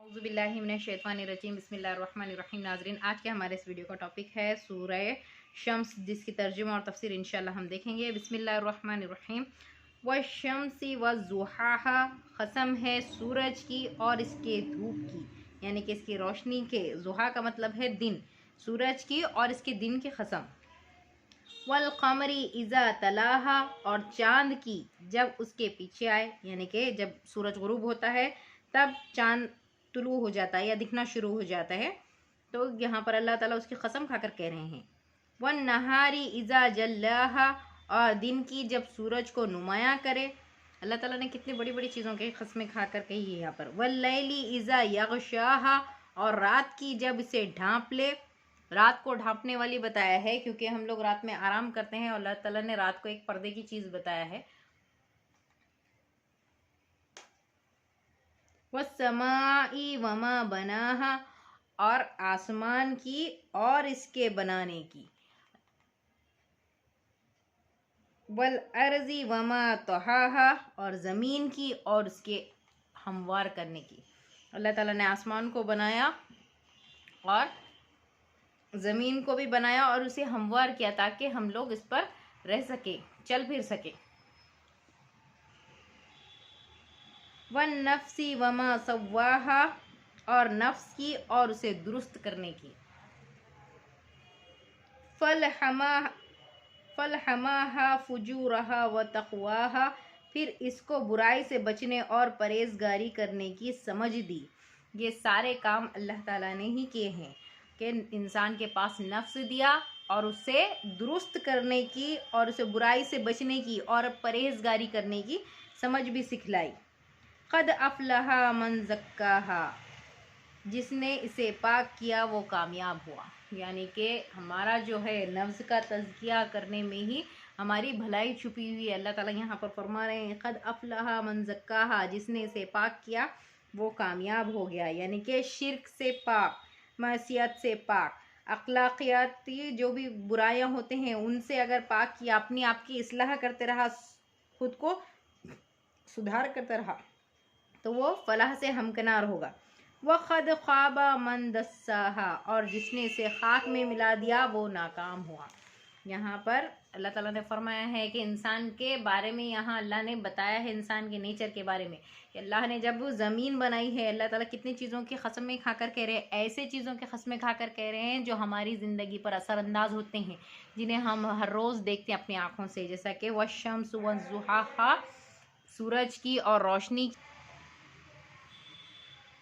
औज़ुबिल्लाहिमिनश्शैतानिर्रजीम बिस्मिल्लाहिर्रहमानिर्रहीम। नाज़रीन, आज के हमारे इस वीडियो का टॉपिक है सूरह शम्स, जिसकी तर्जुमा और तफसीर इंशाल्लाह हम देखेंगे। बिस्मिल्लाहिर्रहमानिर्रहीम। वश्शम्सी वज़ुहाहा, कसम है सूरज की और इसके धूप की, यानी कि इसकी रोशनी के। ज़ुहा का मतलब है दिन, सूरज की और इसके दिन की कसम। वल क़मरी इज़ा तलाहा, और चाँद की जब उसके पीछे आए, यानी कि जब सूरज गुरूब होता है तब चाँद तुलू हो जाता है या दिखना शुरू हो जाता है। तो यहाँ पर अल्लाह ताला उसकी कसम खाकर कह रहे हैं। वन नहारी इज़ा जल्लाहा, और दिन की जब सूरज को नुमाया करे। अल्लाह ताला ने कितनी बड़ी बड़ी चीज़ों के कसमें खाकर कही है यहाँ पर। वल्लैली इज़ा यग़शाहा, और रात की जब इसे ढांप ले। रात को ढांपने वाली बताया है क्योंकि हम लोग रात में आराम करते हैं और अल्लाह ताला ने रात को एक पर्दे की चीज़ बताया है। वस्समाई वमा बनाहा, और आसमान की और इसके बनाने की। वल अर्ज़ी वमा तहाहा, और ज़मीन की और उसके हमवार करने की। अल्लाह ताला ने आसमान को बनाया और ज़मीन को भी बनाया और उसे हमवार किया ताकि हम लोग इस पर रह सके, चल फिर सके। वन नफ्सी वमा सव्वाहा, और नफ्स की और उसे दुरुस्त करने की। फलहमाहा फुजूरहा व तक़वाहा, फिर इसको बुराई से बचने और परहेज़गारी करने की समझ दी। ये सारे काम अल्लाह ताला ने ही किए हैं कि इंसान के पास नफ्स दिया और उसे दुरुस्त करने की और उसे बुराई से बचने की और परहेज़गारी करने की समझ भी सिखलाई। क़द अफ़लहा मन ज़क्काहा, जिसने इसे पाक किया वो कामयाब हुआ। यानी कि हमारा जो है नफ्स का तज़किया करने में ही हमारी भलाई छुपी हुई है। अल्लाह ताला यहाँ पर फरमा रहे हैं क़द अफ़लहा मन ज़क्काहा, जिसने इसे पाक किया वो कामयाब हो गया। यानी कि शिर्क से पाक, मासियत से पाक, अखलाकियाती जो भी बुराइयाँ होते हैं उनसे अगर पाक किया, अपनी आपकी इस्लाह करते रहा, खुद को सुधार करते रहा, तो वो फलाह से हमकिनार होगा। वक़द ख़ाबा मन दस्साहा, और जिसने इसे खाक में मिला दिया वो नाकाम हुआ। यहाँ पर अल्लाह ताला ने फरमाया है कि इंसान के बारे में, यहाँ अल्लाह ने बताया है इंसान के नेचर के बारे में कि अल्लाह ने जब ज़मीन बनाई है, अल्लाह ताला कितनी चीज़ों की क़समें खाकर कह रहे हैं, ऐसे चीज़ों की क़समें खाकर कह रहे हैं जो हमारी ज़िंदगी पर असरअंदाज होते हैं, जिन्हें हम हर रोज़ देखते हैं अपनी आँखों से। जैसा कि वश्शम्स वज़ुहाहा, सूरज की और रोशनी।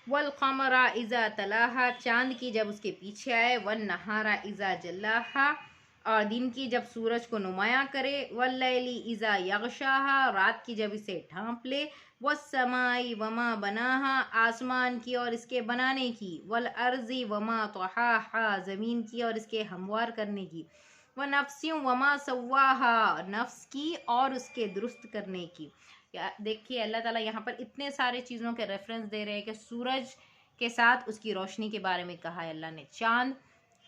वल क़मरा इज़ा तलाहा, चाँद की जब उसके पीछे आए। वन नहारा इज़ा जल्लाहा, और दिन की जब सूरज को नुमाया करे। वल्लैली इज़ा यग़शाहा, रात की जब इसे ढांप ले। वस्समाई वमा बनाहा, आसमान की और इसके बनाने की। वल अर्ज़ी वमा तहाहा, ज़मीन की और इसके हमवार करने की। व नफ्सियों वमा सव्वाहा, नफ्स की और उसके दुरुस्त करने की। देखिए अल्लाह ताला यहाँ पर इतने सारे चीज़ों के रेफरेंस दे रहे हैं कि सूरज के साथ उसकी रोशनी के बारे में कहा है अल्लाह ने, चाँद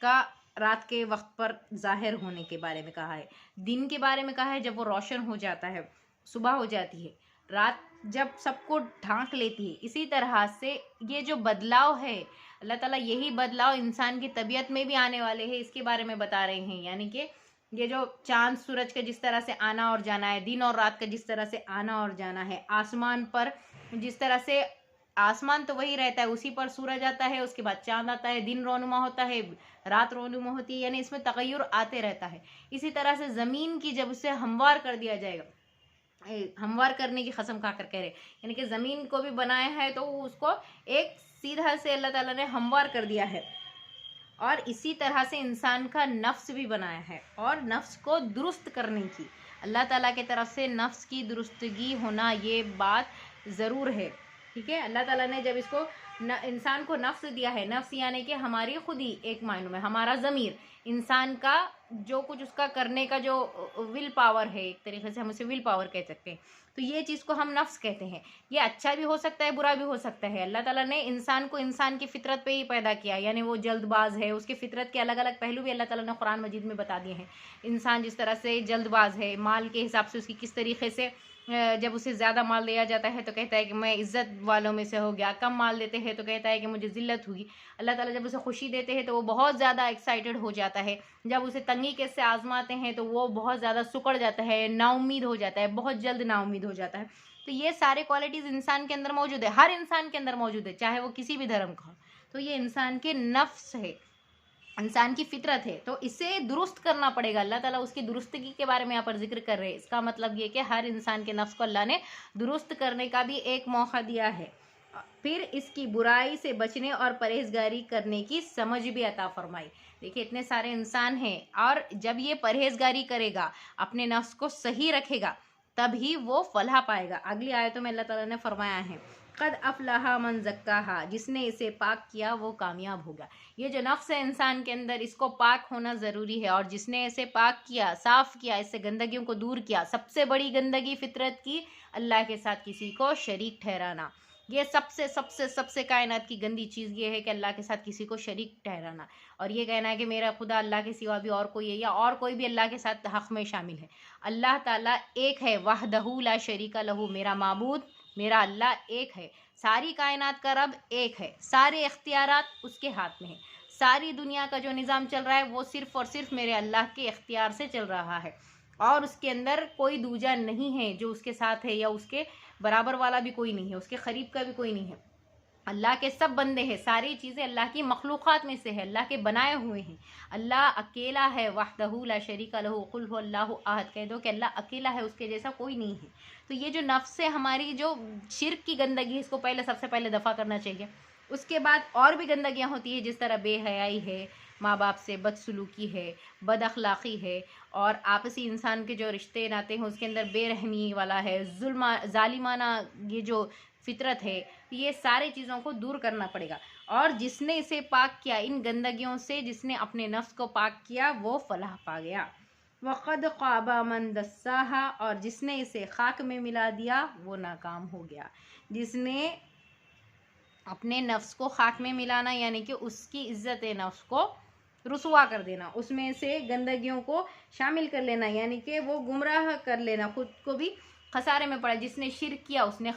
का रात के वक्त पर ज़ाहिर होने के बारे में कहा है, दिन के बारे में कहा है जब वो रोशन हो जाता है, सुबह हो जाती है, रात जब सबको ढांक लेती है। इसी तरह से ये जो बदलाव है, अल्लाह ताला यही बदलाव इंसान की तबीयत में भी आने वाले हैं, इसके बारे में बता रहे हैं। यानी कि ये जो चांद सूरज का जिस तरह से आना और जाना है, दिन और रात का जिस तरह से आना और जाना है, आसमान पर जिस तरह से, आसमान तो वही रहता है, उसी पर सूरज आता है, उसके बाद चांद आता है, दिन रोनुमा होता है, रात रोनुमा होती है, यानी इसमें तगय्युर आते रहता है। इसी तरह से ज़मीन की जब उसे हमवार कर दिया जाएगा, हमवार करने की कसम खाकर कह रहे, यानी कि ज़मीन को भी बनाया है तो उसको एक सीधा से अल्लाह ताला ने हमवार कर दिया है। और इसी तरह से इंसान का नफ्स भी बनाया है और नफ्स को दुरुस्त करने की, अल्लाह ताला की तरफ से नफ्स की दुरुस्तगी होना ये बात ज़रूर है। ठीक है, अल्लाह ताला ने जब इसको इंसान को नफ्स दिया है, नफ्स यानी कि हमारी खुद ही एक मायनों में हमारा ज़मीर, इंसान का जो कुछ उसका करने का जो विल पावर है, एक तरीके से हम उसे विल पावर कह सकते हैं। तो ये चीज़ को हम नफ्स कहते हैं। ये अच्छा भी हो सकता है, बुरा भी हो सकता है। अल्लाह ताला ने इंसान को इंसान की फितरत पे ही पैदा किया, यानी वो जल्दबाज है, उसकी फितरत के अलग अलग पहलू भी अल्लाह ताला ने कुरान मजीद में बता दिए हैं। इंसान जिस तरह से जल्दबाज है, माल के हिसाब से उसकी किस तरीके से जब उसे ज़्यादा माल दिया जाता है तो कहता है कि मैं इज़्ज़त वालों में से हो गया, कम माल देते हैं तो कहता है कि मुझे ज़िल्लत हुई। अल्लाह ताला जब उसे खुशी देते हैं तो वो बहुत ज़्यादा एक्साइटेड हो जाता है, जब उसे तंगी के से आज़माते हैं तो वो बहुत ज़्यादा सिकुड़ जाता है, नाउम्मीद हो जाता है, बहुत जल्द नाउम्मीद हो जाता है। तो ये सारे क्वालिटीज़ इंसान के अंदर मौजूद है, हर इंसान के अंदर मौजूद है, चाहे वो किसी भी धर्म का हो। तो ये इंसान के नफ्स है, इंसान की फितरत है, तो इसे दुरुस्त करना पड़ेगा। अल्लाह ताला उसकी दुरुस्तगी के बारे में यहाँ पर जिक्र कर रहे हैं। इसका मतलब ये कि हर इंसान के नफ्स को अल्लाह ने दुरुस्त करने का भी एक मौका दिया है, फिर इसकी बुराई से बचने और परहेजगारी करने की समझ भी अता फरमाई। देखिए इतने सारे इंसान हैं, और जब ये परहेजगारी करेगा, अपने नफ्स को सही रखेगा, तभी वो फलाह पाएगा। अगली आयतों में अल्लाह ताला ने फरमाया है, कद अफलाहा मन ज़क्काहा, जिसने इसे पाक किया वो कामयाब होगा। ये जो नफ्स है इंसान के अंदर, इसको पाक होना ज़रूरी है, और जिसने इसे पाक किया, साफ़ किया, इससे गंदगियों को दूर किया। सबसे बड़ी गंदगी फितरत की अल्लाह के साथ किसी को शरीक ठहराना। ये सबसे सबसे सबसे कायनात की गंदी चीज़ ये है कि अल्लाह के साथ किसी को शरीक ठहराना, और ये कहना है कि मेरा खुदा अल्लाह के सिवा भी और कोई है, या और कोई भी अल्लाह के साथ हक़ में शामिल है। अल्लाह ताला एक है, वहदहू ला शरीका लहू, मेरा माबूद, मेरा अल्लाह एक है। सारी कायनात का रब एक है, सारे इख्तियारात उसके हाथ में है। सारी दुनिया का जो निज़ाम चल रहा है वो सिर्फ़ और सिर्फ मेरे अल्लाह के इख्तियार से चल रहा है, और उसके अंदर कोई दूजा नहीं है जो उसके साथ है, या उसके बराबर वाला भी कोई नहीं है, उसके करीब का भी कोई नहीं है। अल्लाह के सब बंदे हैं, सारी चीज़ें अल्लाह की मखलूक़ात में से है, अल्लाह के बनाए हुए हैं। अल्लाह अकेला है, वहदहू ला शरीका लहू, कुल हुवल्लाहु अहद, कह दो कि अल्लाह अकेला है, उसके जैसा कोई नहीं है। तो ये जो नफ्स है हमारी, जो शिर्क की गंदगी है, इसको पहले सबसे पहले दफ़ा करना चाहिए। उसके बाद और भी गंदगियाँ होती है, जिस तरह बेहयाई है, माँ बाप से बदसलूकी है, बद अखलाक़ी है, और आपसी इंसान के जो रिश्ते नाते हैं उसके अंदर बेरहमी वाला है, जुल्म ज़ालिमाना ये जो फितरत है, ये सारी चीज़ों को दूर करना पड़ेगा। और जिसने इसे पाक किया इन गंदगियों से, जिसने अपने नफ्स को पाक किया, वो फलाह पा गया। वक़द ख़ाबा मन दस्साहा, और जिसने इसे खाक में मिला दिया वो नाकाम हो गया। जिसने अपने नफ्स को खाक में मिलाना, यानी कि उसकी इज़्ज़त नफ्स को रुसवा कर देना, उसमें से गंदगियों को शामिल कर लेना, यानी कि वो गुमराह कर लेना, खुद को भी खसारे में पड़ा। जिसने शिर्क किया उसने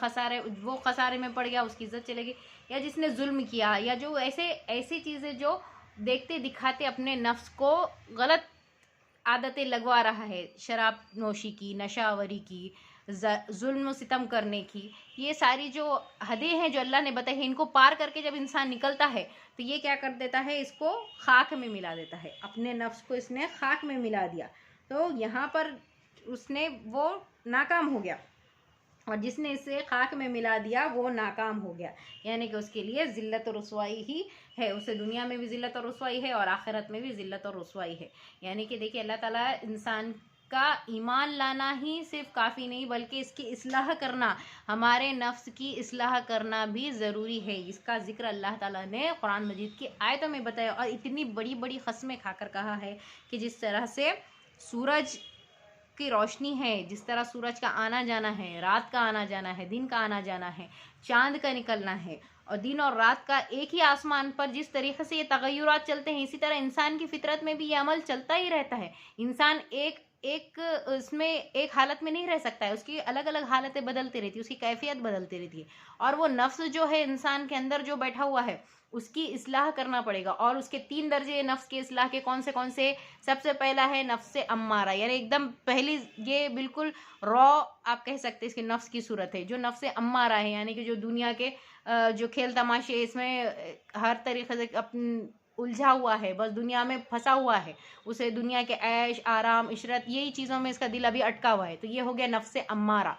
वो खसारे में पड़ गया, उसकी इज्जत चलेगी। या जिसने जुल्म किया, या जो ऐसी चीज़ें जो देखते दिखाते अपने नफ्स को गलत आदतें लगवा रहा है, शराब नोशी की, नशावरी की, जुल्म सितम करने की, ये सारी जो हदें हैं जो अल्लाह ने बताई है, इनको पार करके जब इंसान निकलता है तो ये क्या कर देता है, इसको खाक में मिला देता है। अपने नफ्स को इसने खाक में मिला दिया, तो यहाँ पर उसने वो नाकाम हो गया, और जिसने इसे खाक में मिला दिया वो नाकाम हो गया। यानी कि उसके लिए ज़िल्लत और रुसवाई ही है, उसे दुनिया में भी ज़िल्लत और रुसवाई है, और आखिरत में भी ज़िल्लत और रुसवाई है। यानी कि देखिए अल्लाह ताला इंसान का ईमान लाना ही सिर्फ काफ़ी नहीं, बल्कि इसकी इस्लाह करना, हमारे नफ्स की इस्लाह करना भी ज़रूरी है। इसका ज़िक्र अल्लाह ताला ने कुरान मजीद की आयतों में बताया, और इतनी बड़ी बड़ी क़स्में खाकर कहा है कि जिस तरह से सूरज की रोशनी है, जिस तरह सूरज का आना जाना है, रात का आना जाना है, दिन का आना जाना है, चांद का निकलना है, और दिन और रात का एक ही आसमान पर जिस तरीके से ये तगय्युरात चलते हैं, इसी तरह इंसान की फितरत में भी ये अमल चलता ही रहता है। इंसान उसमें एक हालत में नहीं रह सकता है, उसकी अलग अलग हालतें बदलती रहती है, उसकी कैफियत बदलती रहती है, और वो नफ्स जो है इंसान के अंदर जो बैठा हुआ है उसकी इस्लाह करना पड़ेगा। और उसके 3 दर्जे नफ्स के इस्लाह के कौन से? सबसे पहला है नफ्स अम्मारा, यानी एकदम पहली, ये बिल्कुल रॉ आप कह सकते हैं इसके नफ्स की सूरत है, जो नफ्स अम्मारा है, यानी कि जो दुनिया के जो खेल तमाशे, इसमें हर तरीके से उलझा हुआ है, बस दुनिया में फंसा हुआ है, उसे दुनिया के ऐश आराम इशरत यही चीज़ों में इसका दिल अभी अटका हुआ है। तो ये हो गया नफ्स अम्मारा,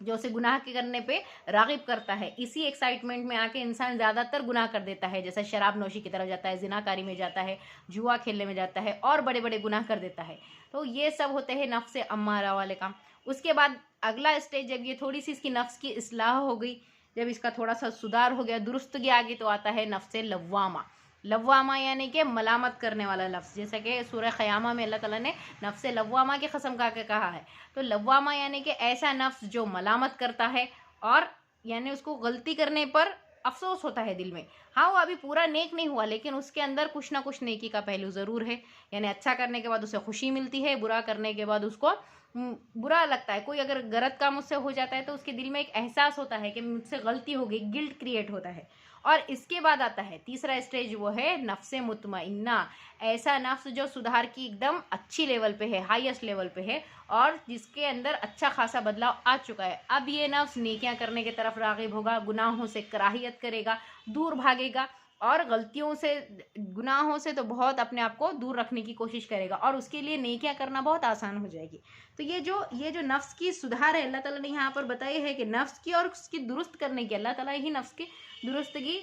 जो उसे गुनाह के करने पे रागिब करता है। इसी एक्साइटमेंट में आके इंसान ज़्यादातर गुनाह कर देता है, जैसे शराब नोशी की तरफ जाता है, जिनाकारी में जाता है, जुआ खेलने में जाता है, और बड़े बड़े गुनाह कर देता है। तो ये सब होते हैं नफ्स अम्मारा वाले काम। उसके बाद अगला स्टेज, जब ये थोड़ी सी इसकी नफ्स की इस्लाह हो गई, जब इसका थोड़ा सा सुधार हो गया, दुरुस्त गया आगे, तो आता है नफ्स लव्वामा। लव्वामा यानी कि मलामत करने वाला लफ्ज़, जैसा कि सूरह क़यामा में अल्लाह ताला ने नफ्स लव्वामा की कसम खा के कहा है। तो लव्वामा यानी कि ऐसा नफ्स जो मलामत करता है, और यानी उसको गलती करने पर अफसोस होता है दिल में। हाँ, वो अभी पूरा नेक नहीं हुआ, लेकिन उसके अंदर कुछ ना कुछ नेकी का पहलू ज़रूर है। यानी अच्छा करने के बाद उसे खुशी मिलती है, बुरा करने के बाद उसको बुरा लगता है। कोई अगर गलत काम मुझसे हो जाता है तो उसके दिल में एक एहसास होता है कि मुझसे गलती हो गई, गिल्ट क्रिएट होता है। और इसके बाद आता है तीसरा स्टेज, वो है नफ्से मुतमइन्ना। ऐसा नफ्स जो सुधार की एकदम अच्छी लेवल पे है, हाईएस्ट लेवल पे है, और जिसके अंदर अच्छा खासा बदलाव आ चुका है। अब ये नफ्स नेकियां करने की तरफ राग़िब होगा, गुनाहों से कराहियत करेगा, दूर भागेगा, और गलतियों से, गुनाहों से तो बहुत अपने आप को दूर रखने की कोशिश करेगा, और उसके लिए नेकियां करना बहुत आसान हो जाएगी। तो ये जो नफ्स की सुधार है, अल्लाह ताला ने यहाँ पर बताई है कि नफ्स की और उसकी दुरुस्त करने की, अल्लाह ताला ही नफ्स की दुरुस्तगी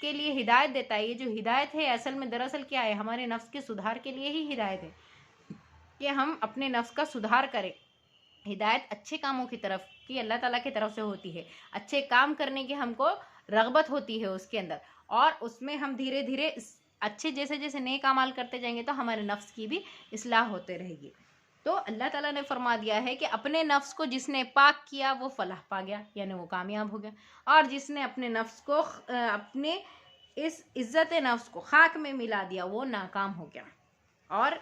के लिए हिदायत देता है। ये जो हिदायत है असल में दरअसल क्या है, हमारे नफ्स के सुधार के लिए ही हिदायत है कि हम अपने नफ्स का सुधार करें। हिदायत अच्छे कामों की तरफ की अल्लाह ताला की तरफ से होती है, अच्छे काम करने की हमको रगबत होती है उसके अंदर, और उसमें हम धीरे धीरे अच्छे जैसे जैसे नेक अमाल करते जाएंगे तो हमारे नफ्स की भी इस्लाह होते रहेगी। तो अल्लाह ताला ने फरमा दिया है कि अपने नफ्स को जिसने पाक किया वो फलाह पा गया, यानी वो कामयाब हो गया, और जिसने अपने नफ्स को अपने इस इज्जत नफ्स को खाक में मिला दिया वो नाकाम हो गया। और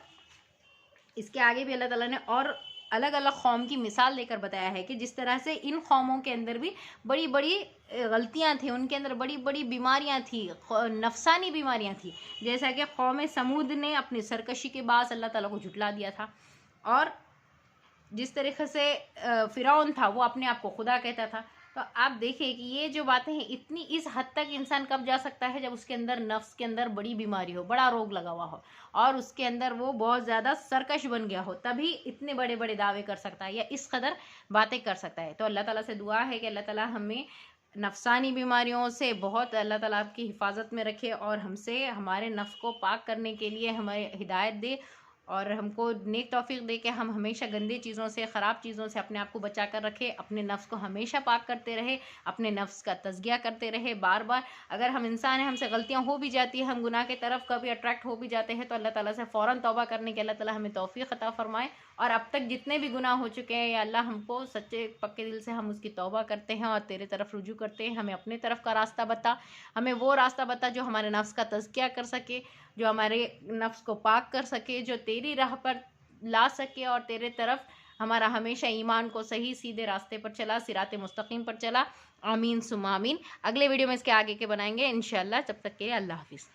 इसके आगे भी अल्लाह ताला ने और अलग अलग कौम की मिसाल देकर बताया है कि जिस तरह से इन कौमों के अंदर भी बड़ी बड़ी गलतियां थी, उनके अंदर बड़ी बड़ी बीमारियां थी, नफसानी बीमारियां थी। जैसा कि कौम समूद ने अपनी सरकशी के बाद अल्लाह ताला को झुटला दिया था, और जिस तरीके से फ़िरौन था वो अपने आप को खुदा कहता था। तो आप देखिए कि ये जो बातें हैं, इतनी इस हद तक इंसान कब जा सकता है जब उसके अंदर नफ्स के अंदर बड़ी बीमारी हो, बड़ा रोग लगा हुआ हो, और उसके अंदर वो बहुत ज़्यादा सरकश बन गया हो, तभी इतने बड़े बड़े दावे कर सकता है या इस कदर बातें कर सकता है। तो अल्लाह ताला से दुआ है कि अल्लाह ताला हमें नफसानी बीमारियों से बहुत अल्लाह ताला आपकी हिफाजत में रखे, और हमसे हमारे नफ्स को पाक करने के लिए हमें हिदायत दे, और हमको नेक तौफीक दे के हम हमेशा गंदी चीज़ों से, ख़राब चीज़ों से अपने आप को बचा कर रखें, अपने नफ्स को हमेशा पाक करते रहे, अपने नफ्स का तज़किया करते रहे बार बार। अगर हम इंसान हैं, हमसे गलतियां हो भी जाती है, हम गुनाह की तरफ कभी अट्रैक्ट हो भी जाते हैं, तो अल्लाह ताला से फ़ौरन तौबा करने के अल्लाह ताला हमें तौफीक अता फ़रमाए। और अब तक जितने भी गुनाह हो चुके हैं, या अल्लाह हमको सच्चे पक्के दिल से हम उसकी तौबा करते हैं और तेरे तरफ रुजू करते हैं, हमें अपने तरफ का रास्ता बता, हमें वो रास्ता बता जो हमारे नफ्स का तज़किया कर सके, जो हमारे नफ्स को पाक कर सके, जो तेरी राह पर ला सके, और तेरे तरफ हमारा हमेशा ईमान को सही सीधे रास्ते पर चला, सिराते मुस्तकीम पर चला। आमीन सुम आमीन। अगले वीडियो में इसके आगे के बनाएंगे इंशाअल्लाह। तब तक के लिए अल्लाह हाफिज़।